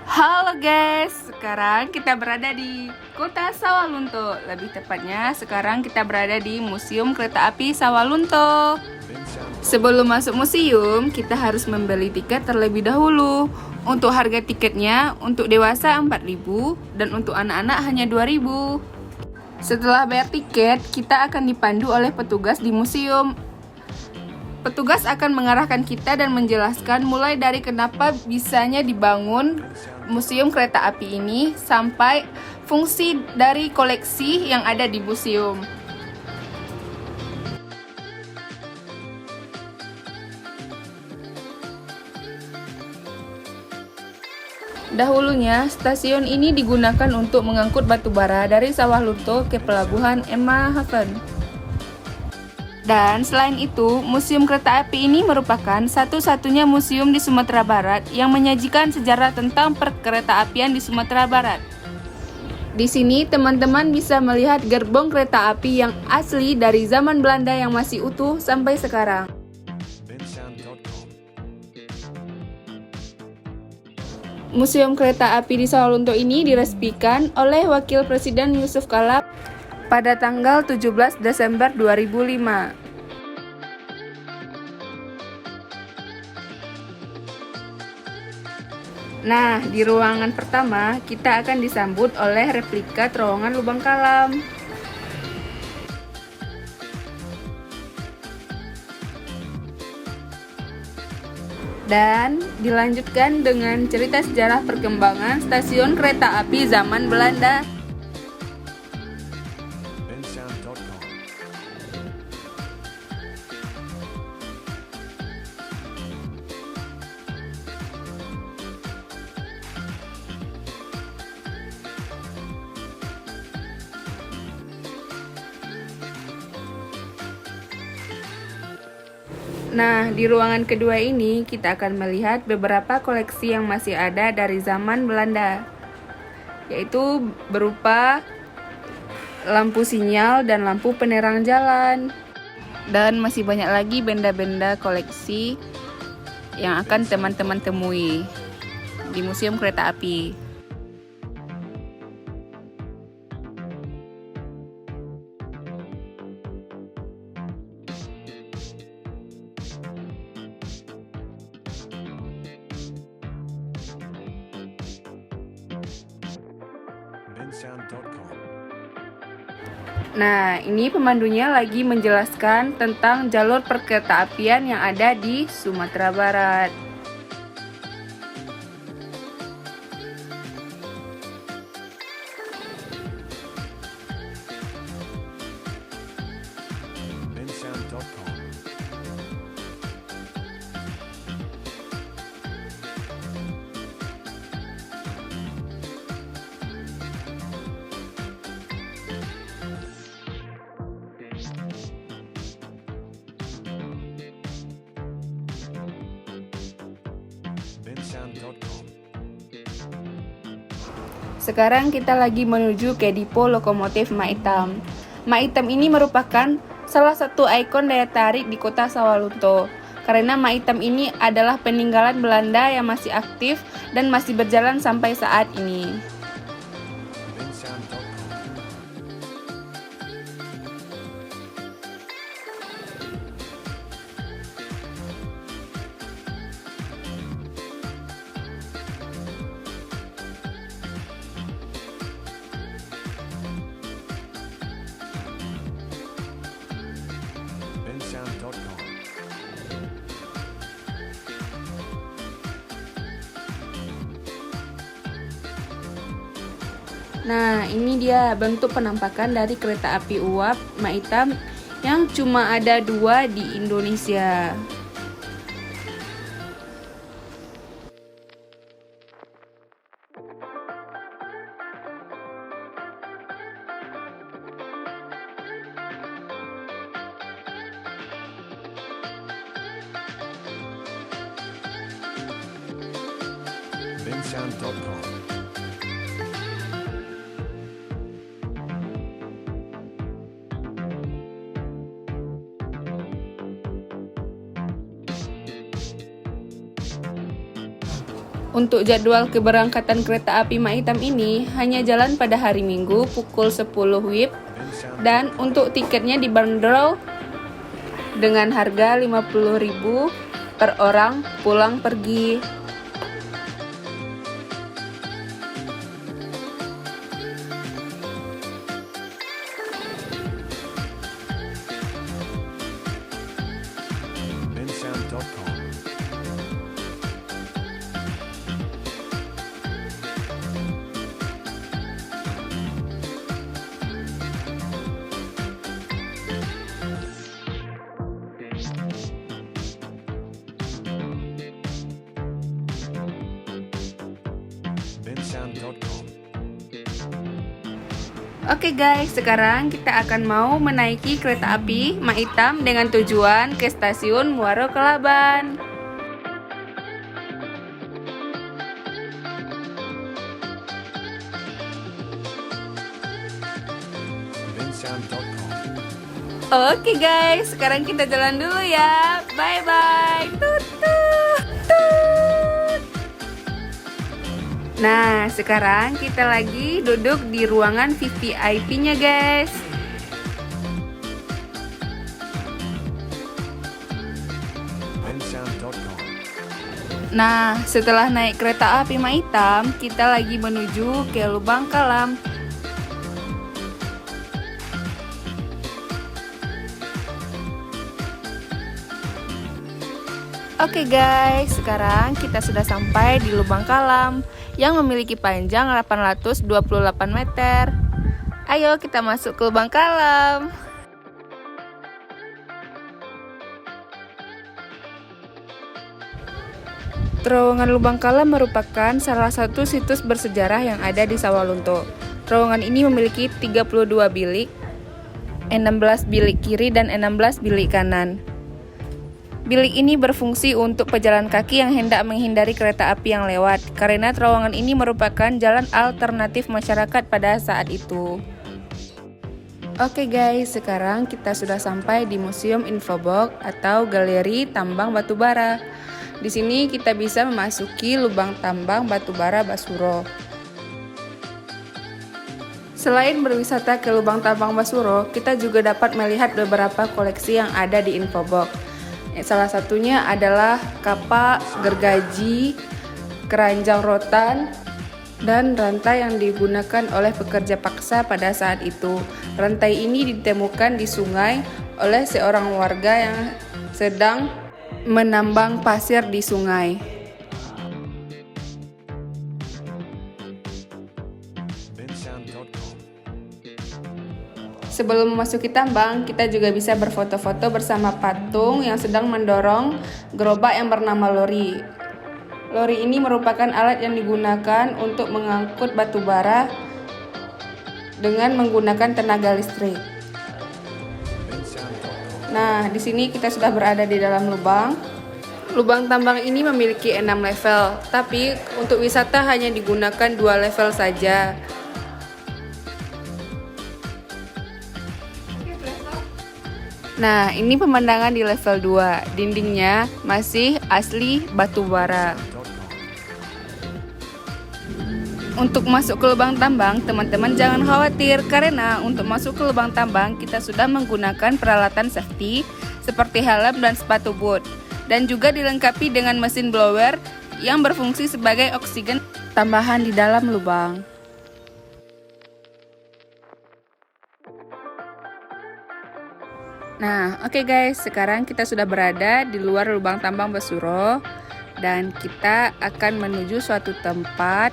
Halo guys, sekarang kita berada di Kota Sawalunto. Lebih tepatnya, sekarang kita berada di Museum Kereta Api Sawalunto. Sebelum masuk museum, kita harus membeli tiket terlebih dahulu. Untuk harga tiketnya, untuk dewasa 4.000 dan untuk anak-anak hanya 2.000. Setelah bayar tiket, kita akan dipandu oleh petugas di museum. Petugas akan mengarahkan kita dan menjelaskan mulai dari kenapa bisanya dibangun museum kereta api ini sampai fungsi dari koleksi yang ada di museum. Dahulunya, stasiun ini digunakan untuk mengangkut batu bara dari Sawalunto ke pelabuhan Emma Haven. Dan selain itu, Museum Kereta Api ini merupakan satu-satunya museum di Sumatera Barat yang menyajikan sejarah tentang perkereta-apian di Sumatera Barat. Di sini, teman-teman bisa melihat gerbong kereta api yang asli dari zaman Belanda yang masih utuh sampai sekarang. Museum Kereta Api di Sawalunto ini diresmikan oleh Wakil Presiden Yusuf Kala pada tanggal 17 Desember 2005. Nah, di ruangan pertama, kita akan disambut oleh replika terowongan lubang kalam. Dan dilanjutkan dengan cerita sejarah perkembangan stasiun kereta api zaman Belanda. Nah, di ruangan kedua ini kita akan melihat beberapa koleksi yang masih ada dari zaman Belanda, yaitu berupa lampu sinyal dan lampu penerang jalan. Dan masih banyak lagi benda-benda koleksi yang akan teman-teman temui di Museum Kereta Api. Nah, ini pemandunya lagi menjelaskan tentang jalur perkeretaapian yang ada di Sumatera Barat. Sekarang kita lagi menuju ke Depo Lokomotif Maitam. Maitam ini merupakan salah satu ikon daya tarik di kota Sawalunto. Karena Maitam ini adalah peninggalan Belanda yang masih aktif dan masih berjalan sampai saat ini. Nah, ini dia bentuk penampakan dari kereta api uap Maitam yang cuma ada 2 di Indonesia. bensound.com. Untuk jadwal keberangkatan kereta api Maitam ini hanya jalan pada hari Minggu pukul 10 WIB dan untuk tiketnya dibanderol dengan harga 50.000 per orang pulang pergi. Oke guys, sekarang kita akan mau menaiki kereta api Maitam dengan tujuan ke stasiun Muaro Kelaban. Oke guys, sekarang kita jalan dulu ya. Bye bye. Tut tut tut. Nah, sekarang kita lagi duduk di ruangan VVIP-nya guys. Nah, setelah naik kereta api Maitam, kita lagi menuju ke Lubang Kalam. Oke guys, sekarang kita sudah sampai di Lubang Kalam yang memiliki panjang 828 meter. Ayo kita masuk ke Lubang Kalam. Terowongan Lubang Kalam merupakan salah satu situs bersejarah yang ada di Sawalunto. Terowongan ini memiliki 32 bilik, 16 bilik kiri dan 16 bilik kanan. Bilik ini berfungsi untuk pejalan kaki yang hendak menghindari kereta api yang lewat, karena terowongan ini merupakan jalan alternatif masyarakat pada saat itu. Oke guys, sekarang kita sudah sampai di Museum Infobox atau Galeri Tambang Batubara. Di sini kita bisa memasuki lubang tambang batubara Basuro. Selain berwisata ke lubang tambang Basuro, kita juga dapat melihat beberapa koleksi yang ada di Infobox. Salah satunya adalah kapak, gergaji, keranjang rotan, dan rantai yang digunakan oleh pekerja paksa pada saat itu. Rantai ini ditemukan di sungai oleh seorang warga yang sedang menambang pasir di sungai. Sebelum memasuki tambang, kita juga bisa berfoto-foto bersama patung yang sedang mendorong gerobak yang bernama lori. Lori ini merupakan alat yang digunakan untuk mengangkut batu bara dengan menggunakan tenaga listrik. Nah, di sini kita sudah berada di dalam lubang. Lubang tambang ini memiliki 6 level, tapi untuk wisata hanya digunakan 2 level saja. Nah, ini pemandangan di level 2. Dindingnya masih asli batu bara. Untuk masuk ke lubang tambang, teman-teman jangan khawatir karena untuk masuk ke lubang tambang kita sudah menggunakan peralatan safety seperti helm dan sepatu boot dan juga dilengkapi dengan mesin blower yang berfungsi sebagai oksigen tambahan di dalam lubang. Nah, oke guys, sekarang kita sudah berada di luar lubang tambang Basuro dan kita akan menuju suatu tempat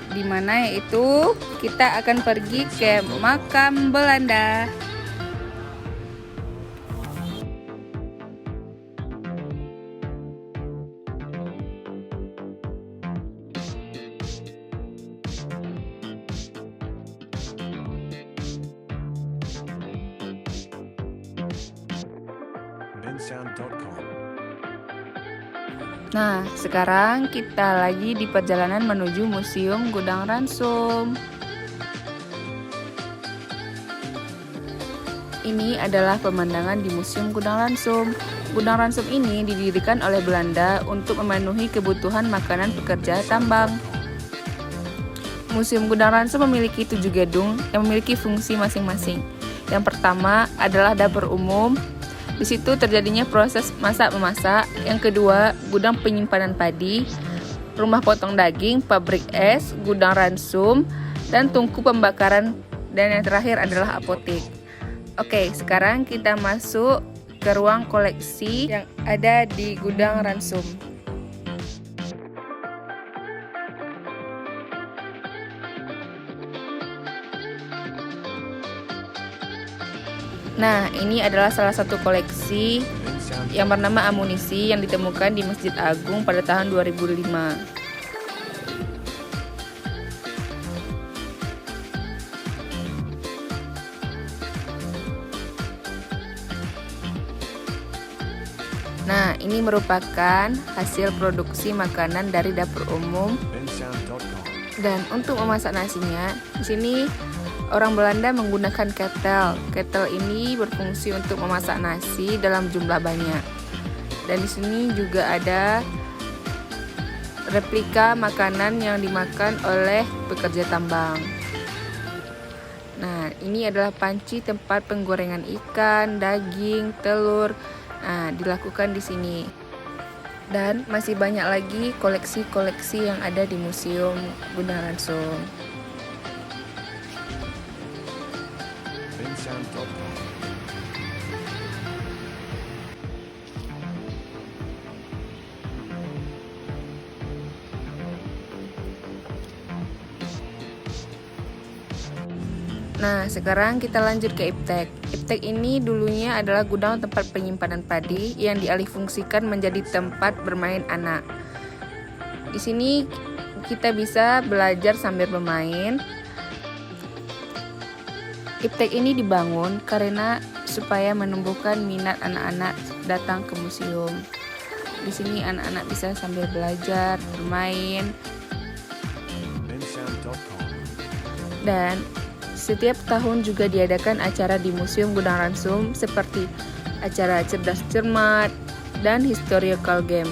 di mana yaitu kita akan pergi ke makam Belanda. Nah, sekarang kita lagi di perjalanan menuju Museum Gudang Ransum. Ini adalah pemandangan di Museum Gudang Ransum. Gudang Ransum ini didirikan oleh Belanda untuk memenuhi kebutuhan makanan pekerja tambang. Museum Gudang Ransum memiliki 7 gedung yang memiliki fungsi masing-masing. Yang pertama adalah dapur umum. Di situ terjadinya proses masak-memasak. Yang kedua, gudang penyimpanan padi, rumah potong daging, pabrik es, gudang ransum, dan tungku pembakaran. Dan yang terakhir adalah apotek. Oke, sekarang kita masuk ke ruang koleksi yang ada di gudang ransum. Nah, ini adalah salah satu koleksi yang bernama amunisi yang ditemukan di Masjid Agung pada tahun 2005. Nah, ini merupakan hasil produksi makanan dari dapur umum. Dan untuk memasak nasinya, di sini orang Belanda menggunakan ketel. Ketel ini berfungsi untuk memasak nasi dalam jumlah banyak. Dan di sini juga ada replika makanan yang dimakan oleh pekerja tambang. Nah, ini adalah panci tempat penggorengan ikan, daging, telur. Nah, dilakukan di sini. Dan masih banyak lagi koleksi-koleksi yang ada di Museum Gudang Ransum. Nah, sekarang kita lanjut ke Iptek. Iptek ini dulunya adalah gudang tempat penyimpanan padi yang dialihfungsikan menjadi tempat bermain anak. Di sini kita bisa belajar sambil bermain. Iptek ini dibangun karena supaya menumbuhkan minat anak-anak datang ke museum. Di sini anak-anak bisa sambil belajar, bermain. Dan setiap tahun juga diadakan acara di Museum Gudang Ransum seperti acara cerdas cermat dan historical game.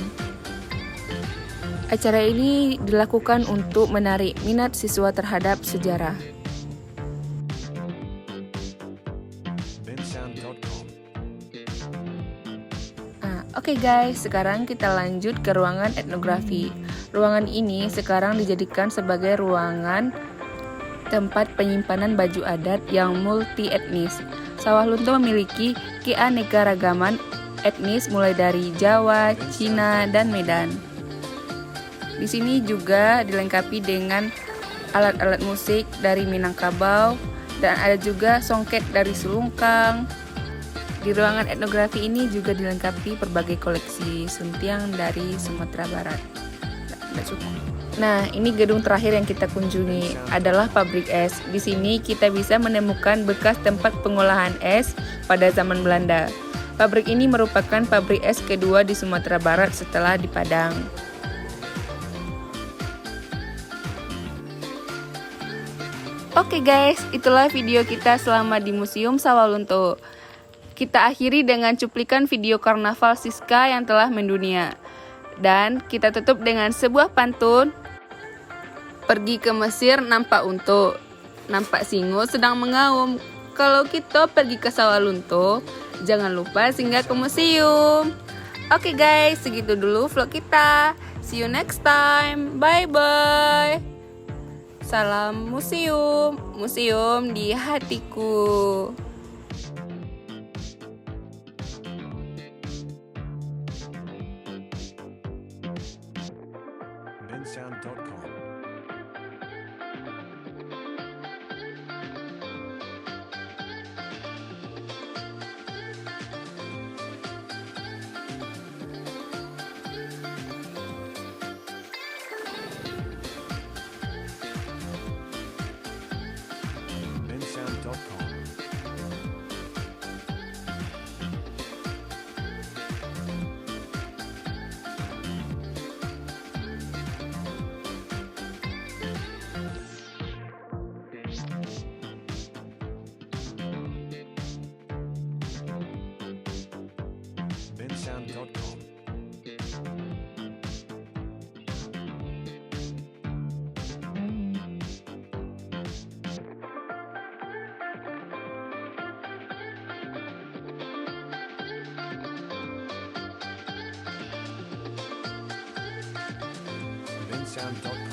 Acara ini dilakukan untuk menarik minat siswa terhadap sejarah. Oke guys, sekarang kita lanjut ke ruangan etnografi. Ruangan ini sekarang dijadikan sebagai ruangan tempat penyimpanan baju adat yang multi etnis. Sawah Lunto memiliki keanekaragaman etnis mulai dari Jawa, Cina, dan Medan. Di sini juga dilengkapi dengan alat-alat musik dari Minangkabau dan ada juga songket dari Sulungkang. Di ruangan etnografi ini juga dilengkapi berbagai koleksi suntiang dari Sumatera Barat. Nah, ini gedung terakhir yang kita kunjungi adalah pabrik es. Di sini kita bisa menemukan bekas tempat pengolahan es pada zaman Belanda. Pabrik ini merupakan pabrik es kedua di Sumatera Barat setelah di Padang. Oke guys, itulah video kita selama di Museum Sawah Lunto. Kita akhiri dengan cuplikan video karnaval Siska yang telah mendunia. Dan kita tutup dengan sebuah pantun. Pergi ke Mesir nampak unta, nampak singo sedang mengaum. Kalau kita pergi ke Sawah Lunto, jangan lupa singgah ke museum. Oke guys, segitu dulu vlog kita. See you next time. Bye-bye. Salam museum, museum di hatiku. bensound.com bensound.com. bensound.com.